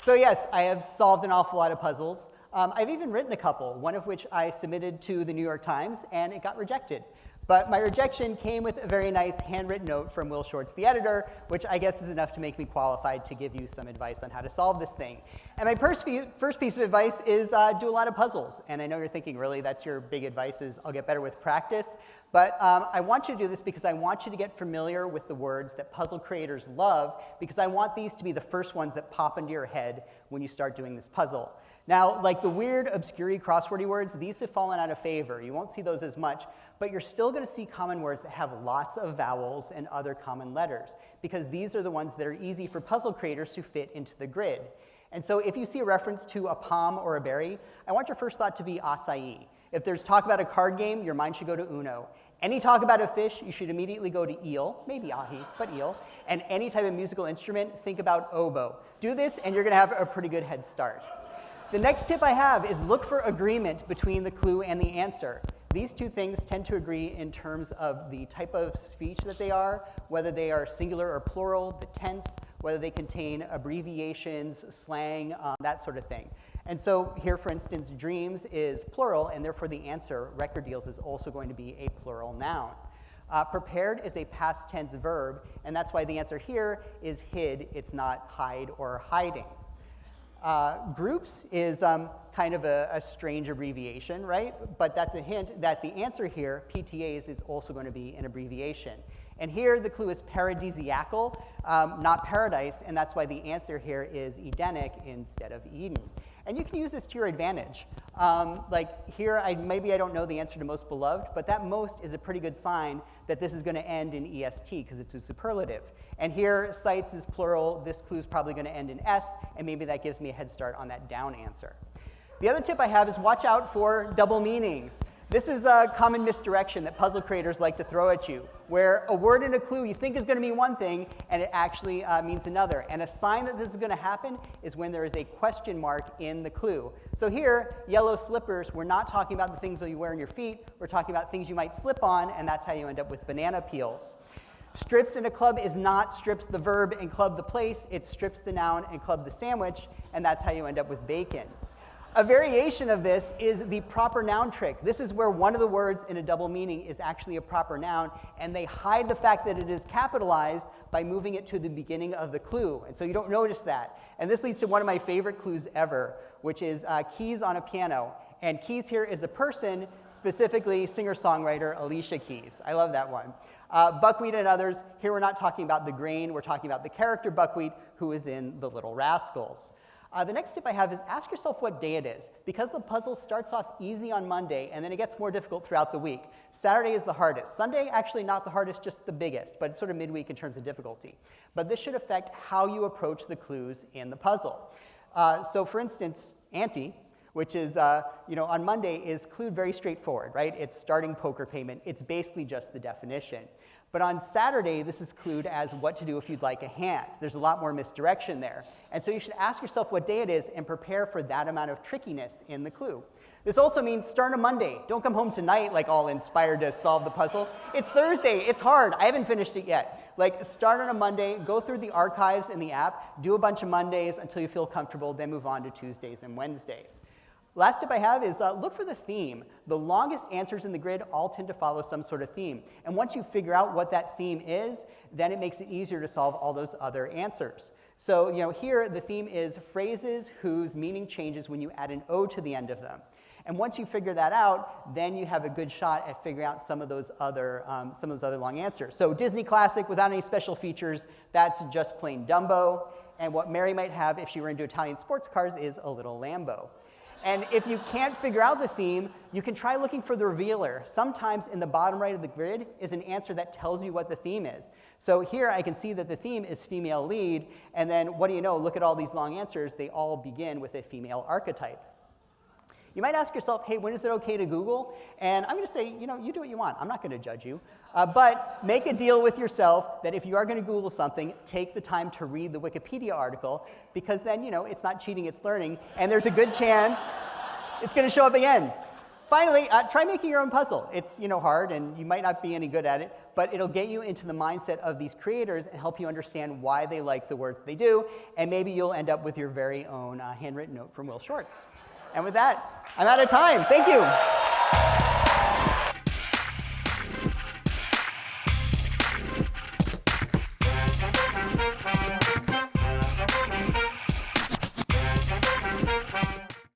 So yes, I have solved an awful lot of puzzles. I've even written a couple, one of which I submitted to the New York Times, and it got rejected. But my rejection came with a very nice handwritten note from Will Shortz, the editor, which I guess is enough to make me qualified to give you some advice on how to solve this thing. And my first piece of advice is do a lot of puzzles. And I know you're thinking, really, that's your big advice is I'll get better with practice. But I want you to do this because I want you to get familiar with the words that puzzle creators love, because I want these to be the first ones that pop into your head when you start doing this puzzle. Now, like the weird, obscure, crosswordy words, these have fallen out of favor. You won't see those as much, but you're still going to see common words that have lots of vowels and other common letters, because these are the ones that are easy for puzzle creators to fit into the grid. And so if you see a reference to a palm or a berry, I want your first thought to be acai. If there's talk about a card game, your mind should go to Uno. Any talk about a fish, you should immediately go to eel, maybe ahi, but eel. And any type of musical instrument, think about oboe. Do this, and you're going to have a pretty good head start. The next tip I have is look for agreement between the clue and the answer. These two things tend to agree in terms of the type of speech that they are, whether they are singular or plural, the tense, whether they contain abbreviations, slang, that sort of thing. And so here, for instance, dreams is plural, and therefore the answer, record deals, is also going to be a plural noun. Prepared is a past tense verb, and that's why the answer here is hid. It's not hide or hiding. Groups is kind of a strange abbreviation, right? But that's a hint that the answer here, PTAs, is also going to be an abbreviation. And here the clue is paradisiacal, not paradise, and that's why the answer here is Edenic instead of Eden. And you can use this to your advantage. Like here, maybe I don't know the answer to most beloved, but that most is a pretty good sign that this is going to end in EST because it's a superlative. And here, sites is plural. This clue is probably going to end in S, and maybe that gives me a head start on that down answer. The other tip I have is watch out for double meanings. This is a common misdirection that puzzle creators like to throw at you, where a word in a clue you think is going to mean one thing, and it actually means another. And a sign that this is going to happen is when there is a question mark in the clue. So here, yellow slippers, we're not talking about the things that you wear on your feet. We're talking about things you might slip on, and that's how you end up with banana peels. Strips in a club is not strips the verb and club the place. It's strips the noun and club the sandwich, and that's how you end up with bacon. A variation of this is the proper noun trick. This is where one of the words in a double meaning is actually a proper noun, and they hide the fact that it is capitalized by moving it to the beginning of the clue. And so you don't notice that. And this leads to one of my favorite clues ever, which is keys on a piano. And Keys here is a person, specifically singer-songwriter Alicia Keys. I love that one. Buckwheat and others, here we're not talking about the grain, we're talking about the character Buckwheat, who is in The Little Rascals. The next tip I have is ask yourself what day it is. Because the puzzle starts off easy on Monday, and then it gets more difficult throughout the week. Saturday is the hardest. Sunday, actually not the hardest, just the biggest, but it's sort of midweek in terms of difficulty. But this should affect how you approach the clues in the puzzle. So for instance, ante, which is, on Monday, is clued very straightforward, right? It's starting poker payment. It's basically just the definition. But on Saturday, this is clued as what to do if you'd like a hand. There's a lot more misdirection there. And so you should ask yourself what day it is and prepare for that amount of trickiness in the clue. This also means start on a Monday. Don't come home tonight like all inspired to solve the puzzle. It's Thursday. It's hard. I haven't finished it yet. Like start on a Monday, go through the archives in the app, do a bunch of Mondays until you feel comfortable, then move on to Tuesdays and Wednesdays. Last tip I have is look for the theme. The longest answers in the grid all tend to follow some sort of theme. And once you figure out what that theme is, then it makes it easier to solve all those other answers. So here the theme is phrases whose meaning changes when you add an O to the end of them. And once you figure that out, then you have a good shot at figuring out some of those other long answers. So Disney classic without any special features, that's just plain Dumbo. And what Mary might have if she were into Italian sports cars is a little Lambo. And if you can't figure out the theme, you can try looking for the revealer. Sometimes in the bottom right of the grid is an answer that tells you what the theme is. So here I can see that the theme is female lead, and then what do you know, look at all these long answers, they all begin with a female archetype. You might ask yourself, hey, when is it okay to Google? And I'm going to say, you do what you want. I'm not going to judge you. But make a deal with yourself that if you are going to Google something, take the time to read the Wikipedia article, because then, it's not cheating, it's learning, and there's a good chance it's going to show up again. Finally, try making your own puzzle. It's hard, and you might not be any good at it, but it'll get you into the mindset of these creators and help you understand why they like the words they do, and maybe you'll end up with your very own handwritten note from Will Shortz. And with that, I'm out of time. Thank you.